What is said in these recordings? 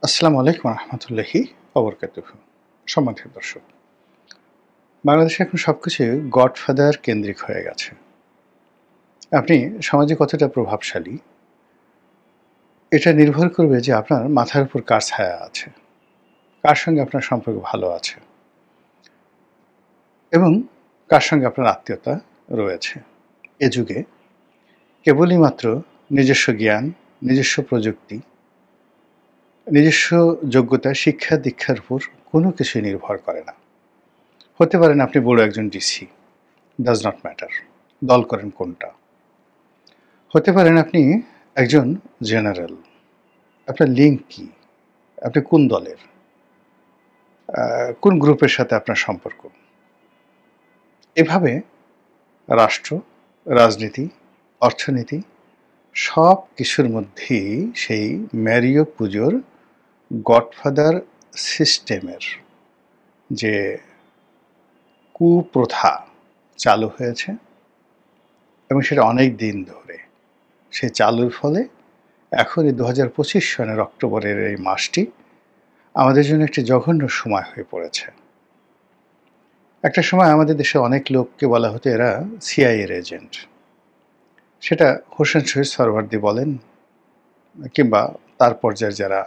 আসসালামু আলাইকুম রহমতুল্লাহি ওবরকাতুহু। সম্মানিত দর্শক, বাংলাদেশে এখন সবকিছু গডফাদার কেন্দ্রিক হয়ে গেছে। আপনি সমাজে কতটা প্রভাবশালী, এটা নির্ভর করবে যে আপনার মাথার উপর কার ছায়া আছে, কার সঙ্গে আপনার সম্পর্ক ভালো আছে এবং কার সঙ্গে আপনার আত্মীয়তা রয়েছে। এ যুগে কেবলই মাত্র নিজস্ব জ্ঞান, নিজস্ব প্রযুক্তি, নিজস্ব যোগ্যতা, শিক্ষা দীক্ষার উপর কোনো কিছুই নির্ভর করে না। হতে পারেন আপনি বড় একজন ডিসি, ডাজ নট ম্যাটার, দল করেন কোনটা। হতে পারেন আপনি একজন জেনারেল, আপনার লিঙ্ক কি, আপনি কোন দলের, কোন গ্রুপের সাথে আপনার সম্পর্ক। এভাবে রাষ্ট্র, রাজনীতি, অর্থনীতি সব কিছুর মধ্যেই সেই ম্যারিও পুজোর গডফাদার সিস্টেমের যে কুপ্রথা চালু হয়েছে এবং সেটা অনেক দিন ধরে, সেই চালুর ফলে এখন এই ২০২৫ সনের অক্টোবরের এই মাসটি আমাদের জন্য একটি জঘন্য সময় হয়ে পড়েছে। একটা সময় আমাদের দেশে অনেক লোককে বলা হতো এরা সিআইএর এজেন্ট। সেটা হোসেন শহীদ সরওয়ার্দী বলেন কিংবা তার পর্যায়ের যারা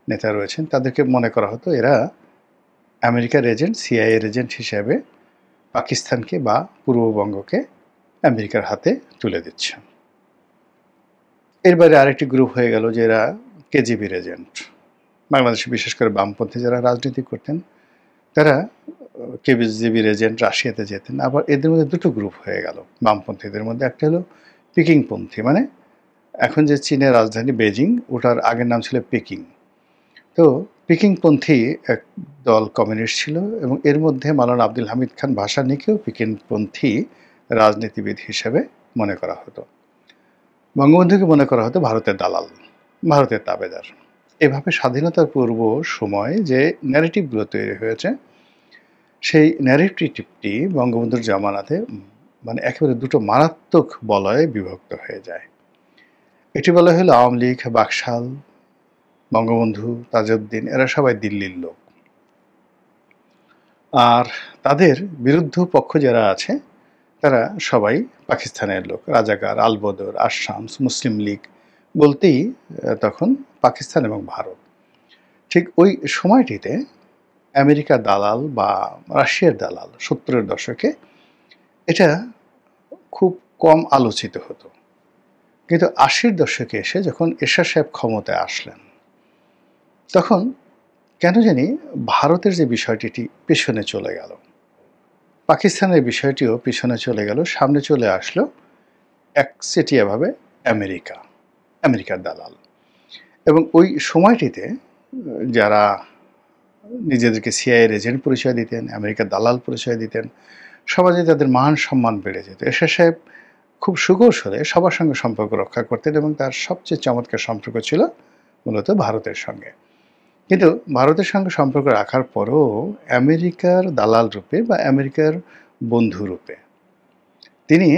নেতা রয়েছেন তাদেরকে মনে করা হতো এরা আমেরিকার এজেন্ট, সিআইএর এজেন্ট হিসেবে পাকিস্তানকে বা পূর্ববঙ্গকে আমেরিকার হাতে তুলে দিচ্ছে। এর বাইরে আরেকটি গ্রুপ হয়ে গেল যে এরা কেজিবির এজেন্ট। বাংলাদেশে বিশেষ করে বামপন্থী যারা রাজনীতি করতেন তারা কেজিবির এজেন্ট রাশিয়াতে যেতেন। আবার এদের মধ্যে দুটো গ্রুপ হয়ে গেল বামপন্থীদের মধ্যে। একটা হলো পিকিংপন্থী, মানে এখন যে চীনের রাজধানী বেজিং, ওটার আগের নাম ছিল পেকিং। তো পিকিংপন্থী এক দল কমিউনিস্ট ছিল এবং এর মধ্যে মাওলানা আব্দুল হামিদ খান ভাসানীকেও পিকিংপন্থী রাজনীতিবিদ হিসেবে মনে করা হতো। বঙ্গবন্ধুকে মনে করা হতো ভারতের দালাল, ভারতের তাবেদার। এভাবে স্বাধীনতার পূর্ব সময় যে ন্যারেটিভগুলো তৈরি হয়েছে, সেই ন্যারেটিভটি বঙ্গবন্ধুর জামানাতে মানে একেবারে দুটো মারাত্মক বলয়ে বিভক্ত হয়ে যায়। একটি বলয় হলো আওয়ামী লীগ, বাকশাল, বঙ্গবন্ধু, তাজউদ্দিন, এরা সবাই দিল্লির লোক। আর তাদের বিরুদ্ধ পক্ষ যারা আছে তারা সবাই পাকিস্তানের লোক, রাজাকার, আলবদর, আশামস, মুসলিম লীগ বলতেই তখন পাকিস্তান এবং ভারত। ঠিক ওই সময়টিতে আমেরিকার দালাল বা রাশিয়ার দালাল ৭০-এর দশকে এটা খুব কম আলোচিত হতো। কিন্তু ৮০-র দশকে এসে যখন এরশাদ সাহেব ক্ষমতায় আসলেন, তখন কেন জানি ভারতের যে বিষয়টি পেছনে চলে গেল, পাকিস্তানের বিষয়টিও পিছনে চলে গেল, সামনে চলে আসলো একচেটিয়াভাবে আমেরিকা, আমেরিকার দালাল। এবং ওই সময়টিতে যারা নিজেদেরকে সিআইএর এজেন্ট পরিচয় দিতেন, আমেরিকার দালাল পরিচয় দিতেন, সমাজে তাদের মান সম্মান বেড়ে যেত। এরশাদ সাহেব খুব সুকৌশলে সবার সঙ্গে সম্পর্ক রক্ষা করতেন এবং তার সবচেয়ে চমৎকার সম্পর্ক ছিল মূলত ভারতের সঙ্গে। কিন্তু ভারতের সঙ্গে সম্পর্ক রাখার পরও আমেরিকার দালাল রূপে বা আমেরিকার বন্ধু রূপে তিনি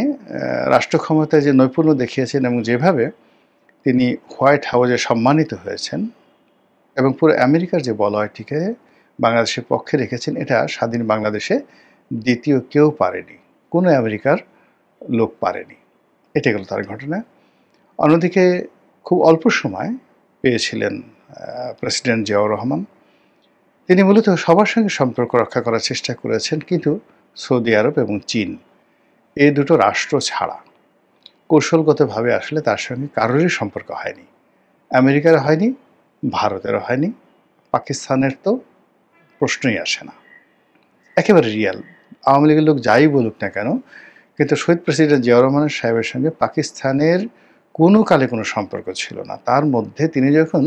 রাষ্ট্র ক্ষমতায় যে নৈপুণ্য দেখিয়েছেন এবং যেভাবে তিনি হোয়াইট হাউসে সম্মানিত হয়েছেন এবং পুরো আমেরিকার যে বলয়টিকে বাংলাদেশের পক্ষে রেখেছেন, এটা স্বাধীন বাংলাদেশে দ্বিতীয় কেউ পারেনি, কোনো আমেরিকার লোক পারেনি। এটা গেল তার ঘটনা। অন্যদিকে খুব অল্প সময় পেয়েছিলেন প্রেসিডেন্ট জিয়াউর রহমান। তিনি মূলত সবার সঙ্গে সম্পর্ক রক্ষা করার চেষ্টা করেছেন, কিন্তু সৌদি আরব এবং চীন এই দুটো রাষ্ট্র ছাড়া কৌশলগতভাবে আসলে তার সঙ্গে কারোরই সম্পর্ক হয়নি। আমেরিকার হয়নি, ভারতেরও হয়নি, পাকিস্তানের তো প্রশ্নই আসে না। একেবারে রিয়াল। আওয়ামী লীগের লোক যাই বলুক না কেন, কিন্তু শহীদ প্রেসিডেন্ট জিয়াউর রহমান সাহেবের সঙ্গে পাকিস্তানের কোনো কালে কোনো সম্পর্ক ছিল না। তার মধ্যে তিনি যখন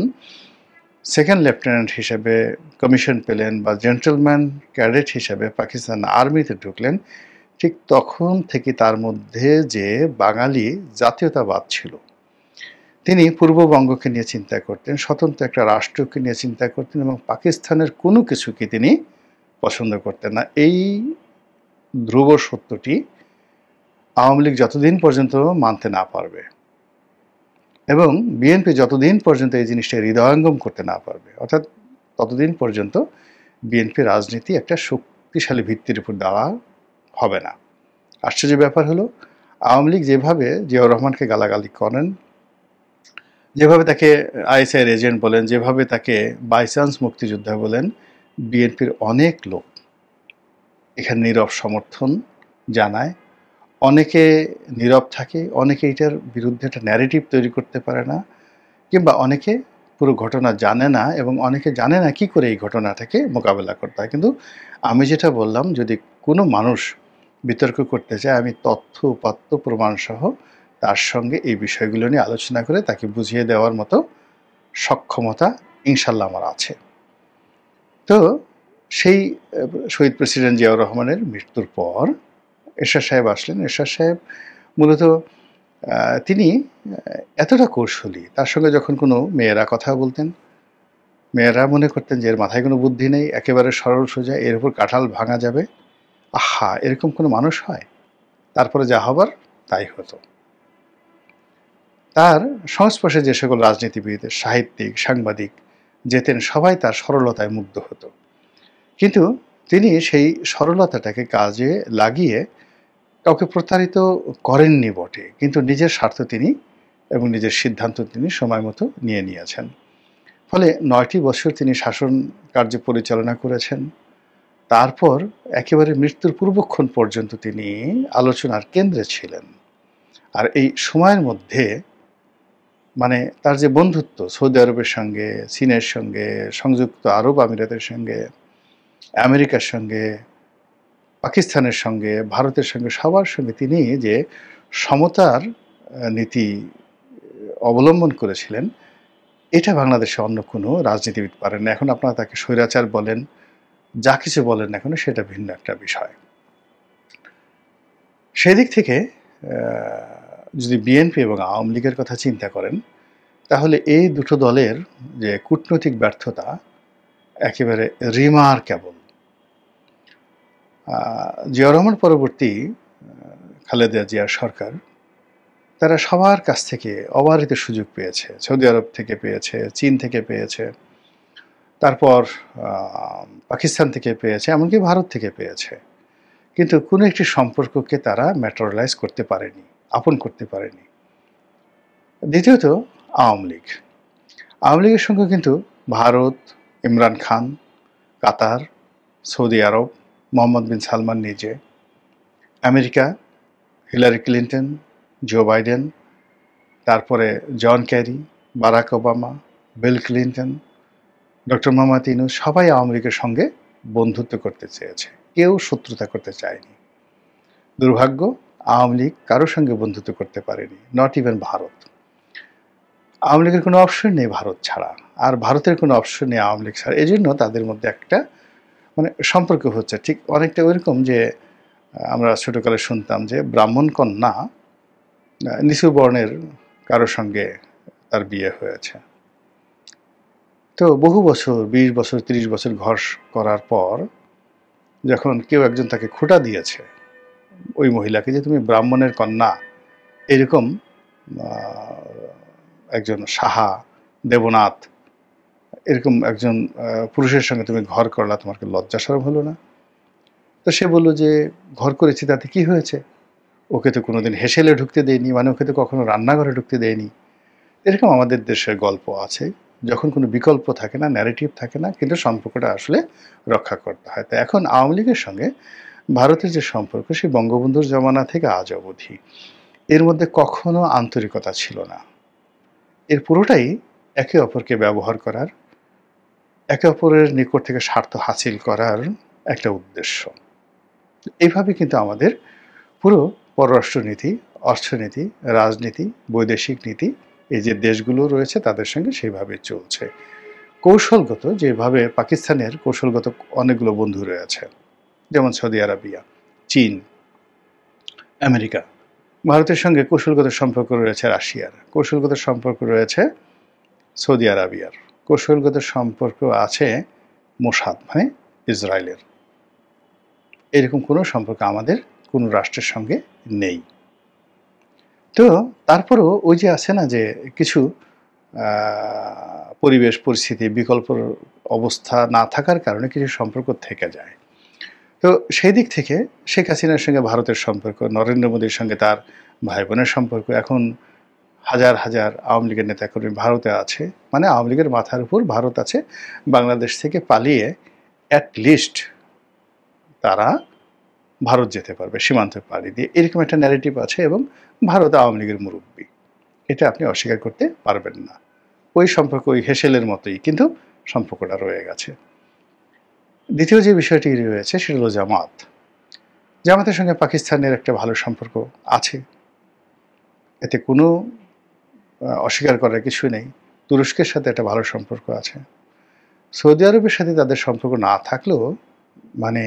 সেকেন্ড লেফটেন্যান্ট হিসেবে কমিশন পেলেন বা জেন্টলম্যান ক্যাডেট হিসেবে পাকিস্তান আর্মিতে ঢুকলেন, ঠিক তখন থেকে তার মধ্যে যে বাঙালি জাতীয়তাবাদ ছিল, তিনি পূর্ববঙ্গকে নিয়ে চিন্তা করতেন, স্বতন্ত্র একটা রাষ্ট্রকে নিয়ে চিন্তা করতেন এবং পাকিস্তানের কোনো কিছুকে তিনি পছন্দ করতেন না। এই ধ্রুব সত্যটি আওয়ামী লীগ যতদিন পর্যন্ত মানতে না পারবে, এবং বিএনপি যতদিন পর্যন্ত এই জিনিসটা হৃদয়ঙ্গম করতে না পারবে, অর্থাৎ ততদিন পর্যন্ত বিএনপি রাজনীতি একটা শক্তিশালী ভিত্তির উপর দেওয়া হবে না। আশ্চর্যের ব্যাপার হলো, আওয়ামী লীগ যেভাবে জিয়াউর রহমানকে গালাগালি করেন, যেভাবে তাকে আইএসআইয়ের এজেন্ট বলেন, যেভাবে তাকে বাইচান্স মুক্তিযোদ্ধা বলেন, বিএনপির অনেক লোক এখানে নীরব সমর্থন জানায়। অনেকে নীরব থাকে, অনেকে এটার বিরুদ্ধে একটা ন্যারেটিভ তৈরি করতে পারে না, কিংবা অনেকে পুরো ঘটনা জানে না, এবং অনেকে জানে না কি করে এই ঘটনাটাকে মোকাবেলা করতে হয়। কিন্তু আমি যেটা বললাম, যদি কোনো মানুষ বিতর্ক করতে চায়, আমি তথ্য উপাত্ত প্রমাণসহ তার সঙ্গে এই বিষয়গুলো নিয়ে আলোচনা করে তাকে বুঝিয়ে দেওয়ার মতো সক্ষমতা ইনশাল্লাহ আমার আছে। তো সেই শহীদ প্রেসিডেন্ট জিয়াউর রহমানের মৃত্যুর পর এরশাদ সাহেব আসলেন। এরশাদ সাহেব মূলত তিনি এতটা কৌশলী, তার সঙ্গে যখন কোনো মেয়েরা কথা বলতেন, মেয়েরা মনে করতেন যে এর মাথায় কোনো বুদ্ধি নেই, একেবারে সরল সোজা, এর উপর কাঁঠাল ভাঙা যাবে। আহা, এরকম কোনো মানুষ হয়? তারপরে যা হবার তাই হতো। তার সংস্পর্শে যে সকল রাজনীতিবিদ, সাহিত্যিক, সাংবাদিক যেতেন, সবাই তার সরলতায় মুগ্ধ হতো। কিন্তু তিনি সেই সরলতাটাকে কাজে লাগিয়ে কাউকে প্রতারিত করেননি বটে, কিন্তু নিজের স্বার্থ তিনি এবং নিজের সিদ্ধান্ত তিনি সময় মতো নিয়ে নিয়েছেন। ফলে ৯টি বছর তিনি শাসন কার্য পরিচালনা করেছেন। তারপর একেবারে মৃত্যুর পূর্বক্ষণ পর্যন্ত তিনি আলোচনার কেন্দ্রে ছিলেন। আর এই সময়ের মধ্যে মানে তার যে বন্ধুত্ব সৌদি আরবের সঙ্গে, চীনের সঙ্গে, সংযুক্ত আরব আমিরাতের সঙ্গে, আমেরিকার সঙ্গে, পাকিস্তানের সঙ্গে, ভারতের সঙ্গে, সবার সঙ্গে তিনি যে সমতার নীতি অবলম্বন করেছিলেন, এটা বাংলাদেশে অন্য কোনো রাজনীতিবিদ পারেন না। এখন আপনারা তাকে স্বৈরাচার বলেন, যা কিছু বলেন না কেন, সেটা ভিন্ন একটা বিষয়। সেদিক থেকে যদি বিএনপি এবং আওয়ামী লীগের কথা চিন্তা করেন, তাহলে এই দুটো দলের যে কূটনৈতিক ব্যর্থতা একেবারে রিমার্কেবল। জিয়াউর রহমান পরবর্তী খালেদা জিয়ার সরকার, তারা সবার কাছ থেকে অবারিত সুযোগ পেয়েছে। সৌদি আরব থেকে পেয়েছে, চীন থেকে পেয়েছে, তারপর পাকিস্তান থেকে পেয়েছে, এমনকি ভারত থেকে পেয়েছে। কিন্তু কোনো একটি সম্পর্ককে তারা ম্যাটেরিয়ালাইজ করতে পারেনি, আপন করতে পারেনি। দ্বিতীয়ত আওয়ামী লীগ। আওয়ামী লীগের সঙ্গে কিন্তু Bharat, Imran Khan, Qatar, Saudi Arab, Mohammed bin Salman নিজে, America, Hillary Clinton, Joe Biden, তারপরে John Kerry, Barack Obama, Bill Clinton, doctor Muhammad Yunus, সবাই আওয়ামী লীগের সঙ্গে বন্ধুত্ব করতে চেয়েছে, কেউ শত্রুতা করতে চায়নি। দুর্ভাগ্য, আওয়ামী লীগ কারোর সঙ্গে বন্ধুত্ব করতে পারেনি, নট ইভেন ভারত। আওয়ামী লীগের কোনো অপশন নেই ভারত ছাড়া, আর ভারতের কোনো অপশন নেই আওয়ামী লীগ ছাড়া। এই জন্য তাদের মধ্যে একটা মানে সম্পর্ক হচ্ছে ঠিক অনেকটা ওইরকম যে আমরা ছোটোকালে শুনতাম যে ব্রাহ্মণ কন্যা নিচু বর্ণের কারোর সঙ্গে তার বিয়ে হয়েছে। তো বহু বছর, 20 বছর, 30 বছর ঘর করার পর যখন কেউ একজন তাকে খোঁটা দিয়েছে, ওই মহিলাকে, যে তুমি ব্রাহ্মণের কন্যা, এরকম একজন সাহা, দেবনাথ, এরকম একজন পুরুষের সঙ্গে তুমি ঘর করলা, তোমার কি লজ্জা শরম হলো না? তো সে বলল যে ঘর করেছি তাতে কি হয়েছে, ওকে তো কোনোদিন হেসেলে ঢুকতে দেয়নি, মানে ওকে তো কখনো রান্নাঘরে ঢুকতে দেয়নি। এরকম আমাদের দেশের গল্প আছে, যখন কোনো বিকল্প থাকে না, ন্যারেটিভ থাকে না, কিন্তু সম্পর্কটা আসলে রক্ষা করতে হয়। তো এখন আওয়ামী লীগের সঙ্গে ভারতের যে সম্পর্ক, সেই বঙ্গবন্ধুর জমানা থেকে আজ অবধি এর মধ্যে কখনো আন্তরিকতা ছিল না। এর পুরোটাই একে অপরকে ব্যবহার করার, একে অপরের নিকট থেকে স্বার্থ হাসিল করার একটা উদ্দেশ্য। এইভাবে কিন্তু আমাদের পুরো পররাষ্ট্রনীতি, অর্থনীতি, রাজনীতি, বৈদেশিক নীতি, এই যে দেশগুলো রয়েছে তাদের সঙ্গে সেইভাবে চলছে। কৌশলগত যেভাবে পাকিস্তানের কৌশলগত অনেকগুলো বন্ধু রয়েছে, যেমন সৌদি আরবিয়া, চীন, আমেরিকা। ভারতের সঙ্গে কৌশলগত সম্পর্ক রয়েছে রাশিয়ার, কৌশলগত সম্পর্ক রয়েছে সৌদি আরবিয়ার, কৌশলগত সম্পর্ক আছে মোসাদ মানে ইসরায়েলের। এরকম কোনো সম্পর্ক আমাদের কোনো রাষ্ট্রের সঙ্গে নেই। তো তারপরেও ওই যে আছে না যে কিছু পরিবেশ পরিস্থিতি বিকল্প অবস্থা না থাকার কারণে কিছু সম্পর্ক থেকে যায়। তো সেই দিক থেকে শেখ হাসিনার সঙ্গে ভারতের সম্পর্ক, নরেন্দ্র মোদীর সঙ্গে তার ভাই বোনের সম্পর্ক, এখন হাজার হাজার আওয়ামী লীগের নেতাকর্মী ভারতে আছে, মানে আওয়ামী লীগের মাথার উপর ভারত আছে। বাংলাদেশ থেকে পালিয়ে অ্যাট লিস্ট তারা ভারত যেতে পারবে সীমান্ত পাড়ি দিয়ে, এরকম একটা ন্যারেটিভ আছে। এবং ভারত আওয়ামী লীগের মুরব্বী, এটা আপনি অস্বীকার করতে পারবেন না। ওই সম্পর্ক ওই হেসেলের মতোই, কিন্তু সম্পর্কটা রয়ে গেছে। দ্বিতীয় যে বিষয়টি রয়েছে সেটা হলো জামাত। জামাতের সঙ্গে পাকিস্তানের একটা ভালো সম্পর্ক আছে, এতে কোনো অস্বীকার করার কিছু নেই। তুরস্কের সাথে একটা ভালো সম্পর্ক আছে। সৌদি আরবের সাথে তাদের সম্পর্ক না থাকলেও, মানে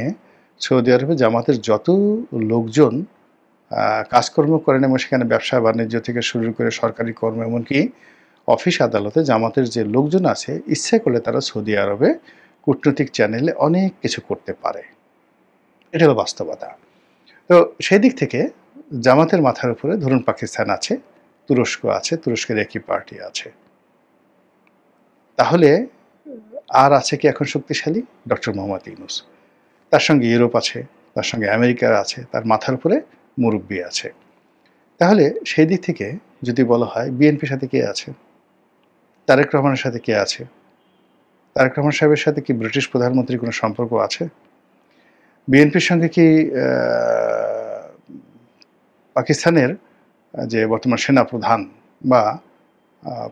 সৌদি আরবে জামাতের যত লোকজন কাজকর্ম করেন এবং সেখানে ব্যবসা বাণিজ্য থেকে শুরু করে সরকারি কর্ম, এমনকি অফিস আদালতে জামাতের যে লোকজন আছে, ইচ্ছে করলে তারা সৌদি আরবে কূটনৈতিক চ্যানেলে অনেক কিছু করতে পারে। এটা হলো বাস্তবতা। তো সেই দিক থেকে জামাতের মাথার উপরে ধরুন পাকিস্তান আছে, তুরস্ক আছে, তুরস্কের একই পার্টি আছে, তাহলে আর আছে কি এখন শক্তিশালী? ডক্টর মোহাম্মদ ইউনূস। তার সঙ্গে ইউরোপ আছে, তার সঙ্গে আমেরিকা আছে, তার মাথার উপরে মুরব্বি আছে। তাহলে সেই দিক থেকে যদি বলা হয় বিএনপির সাথে কে আছে, তারেক রহমানের সাথে কে আছে? তারেক রহমান সাহেবের সাথে কি ব্রিটিশ প্রধানমন্ত্রীর কোনো সম্পর্ক আছে? বিএনপির সঙ্গে কি পাকিস্তানের যে বর্তমান সেনাপ্রধান বা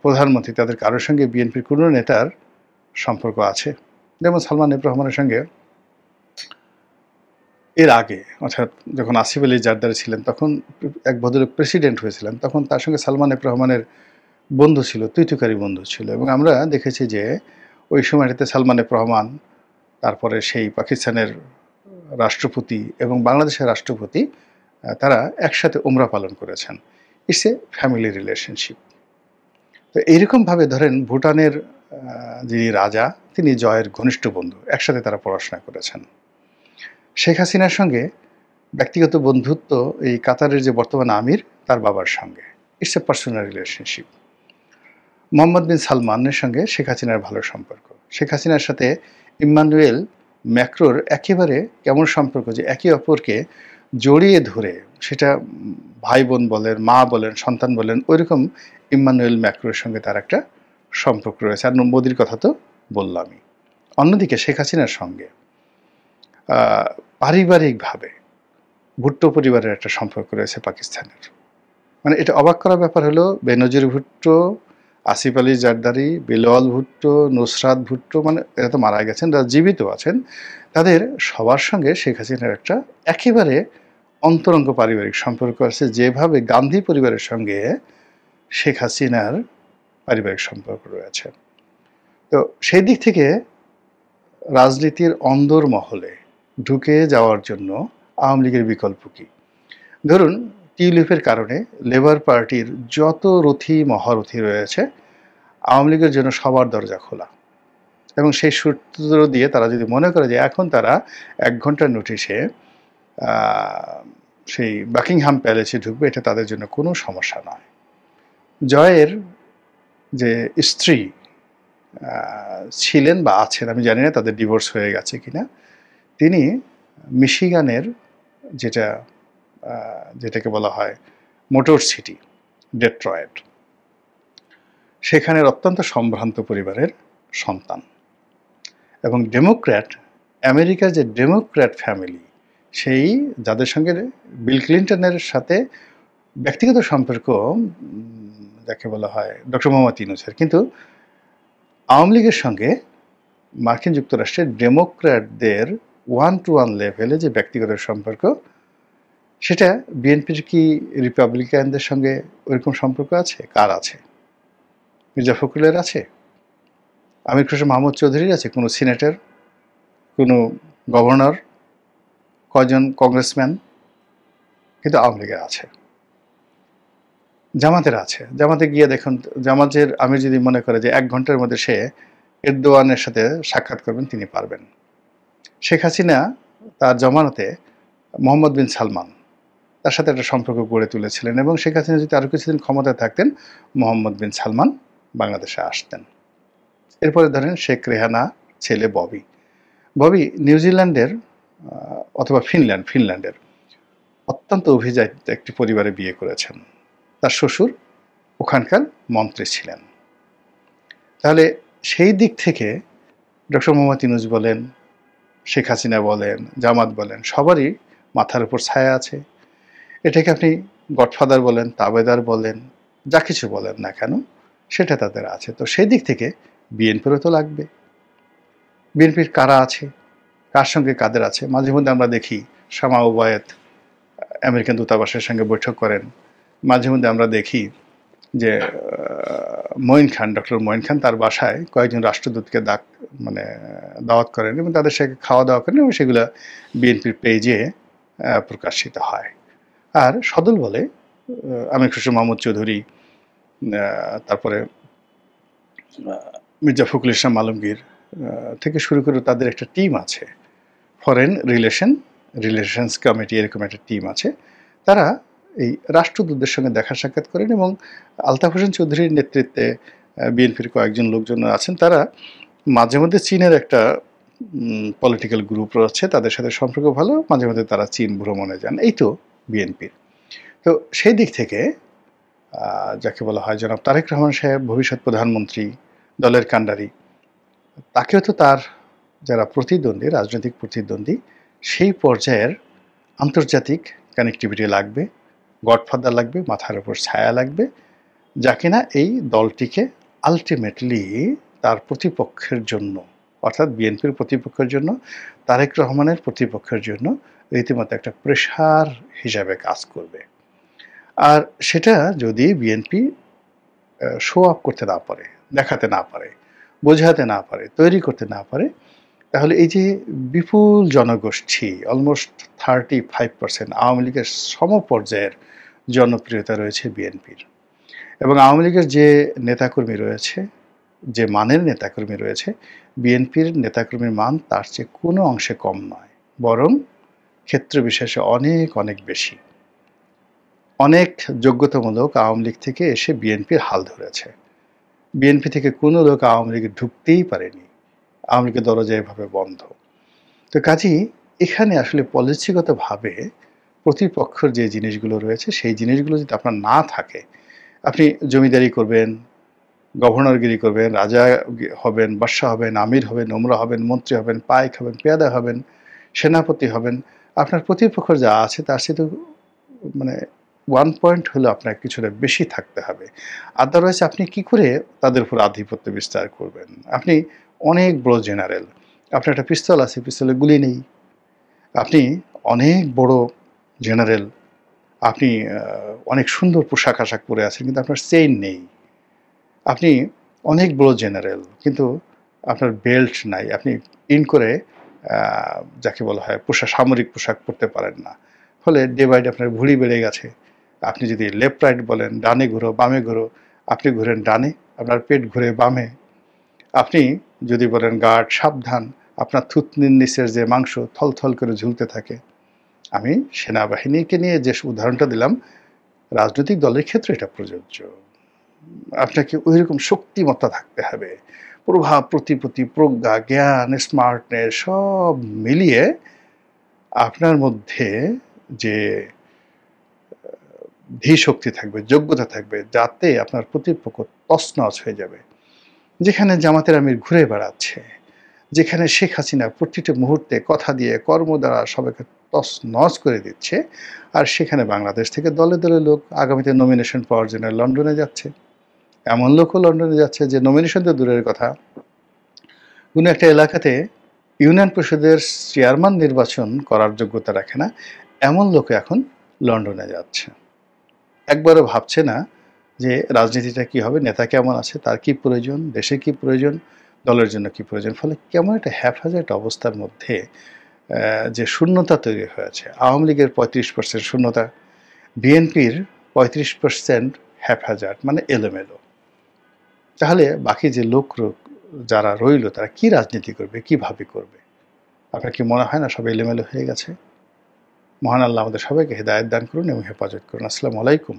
প্রধানমন্ত্রী, তাদের কারোর সঙ্গে বিএনপির কোনো নেতার সম্পর্ক আছে? যেমন সালমান এফ রহমানের সঙ্গে এর আগে, অর্থাৎ যখন আসিফ আলী জারদারি ছিলেন, তখন এক ভদ্রলোক প্রেসিডেন্ট হয়েছিলেন, তখন তার সঙ্গে সালমান এফ রহমানের বন্ধু ছিল, তুইতুকারি বন্ধু ছিল। এবং আমরা দেখেছি যে ওই সময়টাতে সালমান এফ রহমান, তারপরে সেই পাকিস্তানের রাষ্ট্রপতি এবং বাংলাদেশের রাষ্ট্রপতি, তারা একসাথে উমরা পালন করেছেন। It's a family relationship. তো এইরকমভাবে ধরেন ভুটানের যিনি রাজা, তিনি জয়ের ঘনিষ্ঠ বন্ধু, একসাথে তারা পড়াশোনা করেছেন। শেখ হাসিনার সঙ্গে ব্যক্তিগত বন্ধুত্ব এই কাতারের যে বর্তমান আমির, তার বাবার সঙ্গে। It's a personal relationship. Mohammed bin সালমানের সঙ্গে শেখ হাসিনার ভালো সম্পর্ক। শেখ হাসিনার সাথে ইম্মানুয়েল ম্যাক্রোর একেবারে কেমন সম্পর্ক, যে একে অপরকে জড়িয়ে ধরে, সেটা ভাই বোন বলেন, মা বলেন, সন্তান বলেন, ওইরকম ইম্মানুয়েল ম্যাক্রোর সঙ্গে তার একটা সম্পর্ক রয়েছে। আর মোদির কথা তো বললামই। অন্যদিকে শেখ হাসিনার সঙ্গে পারিবারিকভাবে ভুট্টো পরিবারের একটা সম্পর্ক রয়েছে পাকিস্তানের। মানে এটা অবাক করার ব্যাপার হলো, বেনজির ভুট্টো, আসিফ আলী জারদারি, বিলাওয়াল ভুট্টো, নুসরাত ভুট্টো, মানে এরা তো মারা গেছেন, যারা জীবিত আছেন, তাদের সবার সঙ্গে শেখ হাসিনার একটা একেবারে অন্তরঙ্গ পারিবারিক সম্পর্ক আছে, যেভাবে গান্ধী পরিবারের সঙ্গে শেখ হাসিনার পারিবারিক সম্পর্ক রয়েছে। তো সেই দিক থেকে রাজনীতির অন্দর মহলে ঢুকে যাওয়ার জন্য আওয়ামী লীগের বিকল্প কি? ধরুন টিউলিপের কারণে লেবার পার্টির যত রথী মহারথী রয়েছে, আওয়ামী লীগের জন্য সবার দরজা খোলা। এবং সেই সূত্র দিয়ে তারা যদি মনে করে যে এখন তারা 1 ঘন্টার নোটিশে সেই বাকিংহাম প্যালেসে ঢুকবে, এটা তাদের জন্য কোনো সমস্যা নয়। জয়ের যে স্ত্রী ছিলেন বা আছেন, আমি জানি না তাদের ডিভোর্স হয়ে গেছে কিনা, তিনি মিশিগানের যেটাকে বলা হয় মোটর সিটি, ডেট্রয়েট, সেখানের অত্যন্ত সম্ভ্রান্ত পরিবারের সন্তান। এবং ডেমোক্র্যাট, আমেরিকার যে ডেমোক্র্যাট ফ্যামিলি, সেই যাদের সঙ্গে বিল ক্লিন্টনের সাথে ব্যক্তিগত সম্পর্ক যাকে বলা হয় ডক্টর মোহাম্মদ ইউনূসের, কিন্তু আওয়ামী লীগের সঙ্গে মার্কিন যুক্তরাষ্ট্রের ডেমোক্র্যাটদের 1-to-1 লেভেলে যে ব্যক্তিগত সম্পর্ক, সেটা বিএনপির কি রিপাবলিকানদের সঙ্গে ওইরকম সম্পর্ক আছে? কার আছে? মির্জা ফখরুলের আছে? আমির খসরু মাহমুদ চৌধুরীর আছে? কোনো সিনেটর, কোনো গভর্নর, কয়জন কংগ্রেসম্যান? কিন্তু আওয়ামী লীগের আছে, জামাতের আছে। জামাতে গিয়ে দেখুন, জামাতের আমির যদি মনে করে যে 1 ঘন্টার মধ্যে সে এরদোয়ানের সাথে সাক্ষাৎ করবেন, তিনি পারবেন। শেখ হাসিনা তার জমানতে মোহাম্মদ বিন সালমান তার সাথে একটা সম্পর্ক গড়ে তুলেছিলেন এবং শেখ হাসিনা যদি আরও কিছুদিন ক্ষমতায় থাকতেন, মোহাম্মদ বিন সালমান বাংলাদেশে আসতেন। এরপরে ধরেন শেখ রেহানা ছেলে ববি। ববি নিউজিল্যান্ডের অথবা ফিনল্যান্ডের অত্যন্ত অভিজাত একটি পরিবারে বিয়ে করেছেন। তার শ্বশুর ওখানকার মন্ত্রী ছিলেন। তাহলে সেই দিক থেকে ডক্টর মোহাম্মদ ইউনূস বলেন, শেখ হাসিনা বলেন, জামাত বলেন, সবারই মাথার উপর ছায়া আছে। এটাকে আপনি গডফাদার বলেন, তাবেদার বলেন, যা কিছু বলেন না কেন, সেটা তাদের আছে। তো সেই দিক থেকে বিএনপিরও তো লাগবে। বিএনপির কারা আছে, কার সঙ্গে কাদের আছে। মাঝে মধ্যে আমরা দেখি শামা ওবায়েদ আমেরিকান দূতাবাসের সঙ্গে বৈঠক করেন। মাঝে মধ্যে আমরা দেখি যে ডক্টর মঈন খান তার বাসায় কয়েকজন রাষ্ট্রদূতকে দাওয়াত করেন এবং তাদের সাথে খাওয়া দাওয়া করেন এবং সেগুলো বিএনপির পেজে প্রকাশিত হয়। আর সদল বলে আমির খসরু মাহমুদ চৌধুরী, তারপরে মির্জা ফখরুল ইসলাম আলমগীর থেকে শুরু করে তাদের একটা টিম আছে, ফরেন রিলেশনস কমিটি, এরকম একটা টিম আছে। তারা এই রাষ্ট্রদূতদের সঙ্গে দেখা সাক্ষাৎ করেন এবং আলতাফ হোসেন চৌধুরীর নেতৃত্বে বিএনপির কয়েকজন লোকজন আছেন। তারা মাঝে মধ্যে চীনের একটা পলিটিক্যাল গ্রুপ রয়েছে, তাদের সাথে সম্পর্ক ভালো, মাঝে মধ্যে তারা চীন ভ্রমণে যান। এই তো বিএনপির। তো সেই দিক থেকে যাকে বলা হয় জনাব তারেক রহমান সাহেব ভবিষ্যৎ প্রধানমন্ত্রী, দলের কাণ্ডারি, তাকেও তো তার যারা প্রতিদ্বন্দ্বী, রাজনৈতিক প্রতিদ্বন্দ্বী, সেই পর্যায়ের আন্তর্জাতিক কানেক্টিভিটি লাগবে, গডফাদার লাগবে, মাথার উপর ছায়া লাগবে, যা কিনা এই দলটিকে আলটিমেটলি তার প্রতিপক্ষের জন্য, অর্থাৎ বিএনপির প্রতিপক্ষের জন্য, তারেক রহমানের প্রতিপক্ষের জন্য রীতিমতো একটা প্রেশার হিসাবে কাজ করবে। আর সেটা যদি বিএনপি শো আপ করতে না পারে, দেখাতে না পারে, বোঝাতে না পারে, তৈরি করতে না পারে, তাহলে এই যে বিপুল জনগোষ্ঠী, অলমোস্ট 35% আওয়ামী লীগের সমপর্যায়ের জনপ্রিয়তা রয়েছে বিএনপির, এবং আওয়ামী লীগের যে নেতাকর্মী রয়েছে, যে মানের নেতাকর্মী রয়েছে, বিএনপির নেতাকর্মীর মান তার চেয়ে কোনো অংশে কম নয়, বরং ক্ষেত্র বিশেষে অনেক অনেক বেশি। অনেক যোগ্যতামূলক আওয়ামী লীগ থেকে এসে বিএনপির হাল ধরেছে। বিএনপি থেকে কোনো লোক আওয়ামী লীগে ঢুকতেই পারেনি, আওয়ামী লীগের দরজা এভাবে বন্ধ। তো কাজেই এখানে আসলে পলিসিগতভাবে প্রতিপক্ষের যে জিনিসগুলো রয়েছে, সেই জিনিসগুলো যদি আপনার না থাকে, আপনি জমিদারি করবেন, গভর্নরগিরি করবেন, রাজা হবেন, বাদশাহ হবেন, আমির হবেন, ওমরা হবেন, মন্ত্রী হবেন, পাইক হবেন, পেয়াদা হবেন, সেনাপতি হবেন, আপনার প্রতিপক্ষ যা আছে তার সাথে 1 পয়েন্ট হলেও আপনার কিছুটা বেশি থাকতে হবে। আদারওয়াইজ আপনি কি করে তাদের উপর আধিপত্য বিস্তার করবেন? আপনি অনেক বড় জেনারেল, আপনার একটা পিস্তল আছে, পিস্তলে গুলি নেই। আপনি অনেক বড় জেনারেল, আপনি অনেক সুন্দর পোশাক আশাক পরে আছেন, কিন্তু আপনার চেইন নেই। আপনি অনেক বড় জেনারেল, কিন্তু আপনার বেল্ট নাই, আপনি ইন করে যাকে বলা হয় সামরিক পোশাক পরতে পারেন না। ফলে ডে বাই ডে আপনার ভুঁড়ি বেড়ে গেছে। আপনি যদি লেফট রাইট বলেন, ডানে ঘুরো বামে ঘুরো, আপনি ঘুরেন ডানে, আপনার পেট ঘুরে বামে। আপনি যদি বলেন গার্ড সাবধান, আপনার থুতনির নিচের যে মাংস থলথল করে ঝুলতে থাকে। আমি সেনাবাহিনীকে নিয়ে যে উদাহরণটা দিলাম, রাজনৈতিক দলের ক্ষেত্রে এটা প্রযোজ্য। আপনাকে ওইরকম শক্তিমত্তা থাকতে হবে, প্রভাব, প্রতিপত্তি, প্রজ্ঞা, জ্ঞান, স্মার্টনেস সব মিলিয়ে আপনার মধ্যে যে ধীশক্তি থাকবে, যোগ্যতা থাকবে, যাতে আপনার প্রতিপক্ষ তছনছ হয়ে যাবে। যেখানে জামাতের আমির ঘুরে বেড়াচ্ছে, যেখানে শেখ হাসিনা প্রতিটি মুহূর্তে কথা দিয়ে কর্ম দ্বারা সবাইকে তছনছ করে দিচ্ছে, আর সেখানে বাংলাদেশ থেকে দলে দলে লোক আগামীতে নমিনেশন পাওয়ার জন্য লন্ডনে যাচ্ছে। এমন লোকও লন্ডনে যাচ্ছে যে নমিনেশন তো দূরের কথা, কোনো একটা এলাকাতে ইউনিয়ন পরিষদের চেয়ারম্যান নির্বাচন করার যোগ্যতা রাখে না, এমন লোক এখন লন্ডনে যাচ্ছে। একবারও ভাবছে না যে রাজনীতিটা কী হবে, নেতা কেমন আছে, তার কি প্রয়োজন, দেশে কি প্রয়োজন, দলের জন্য কি প্রয়োজন। ফলে কেমন একটা হ্যাফাজেট অবস্থার মধ্যে যে শূন্যতা তৈরি হয়েছে, আওয়ামী লীগের 35% শূন্যতা, বিএনপির 35% হ্যাফাজার্ট, এলোমেলো। তাহলে বাকি যে লোক যারা রইল তারা কি রাজনীতি করবে, কিভাবে করবে? আপনার কি মনে হয় না সব এলোমেলো হয়ে গেছে? মহান আল্লাহ আমাদের সবাইকে হেদায়েত দান করুন এবং হেফাজত করুন। আসসালামু আলাইকুম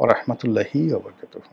ওয়া রাহমাতুল্লাহি ওয়া বারাকাতুহু।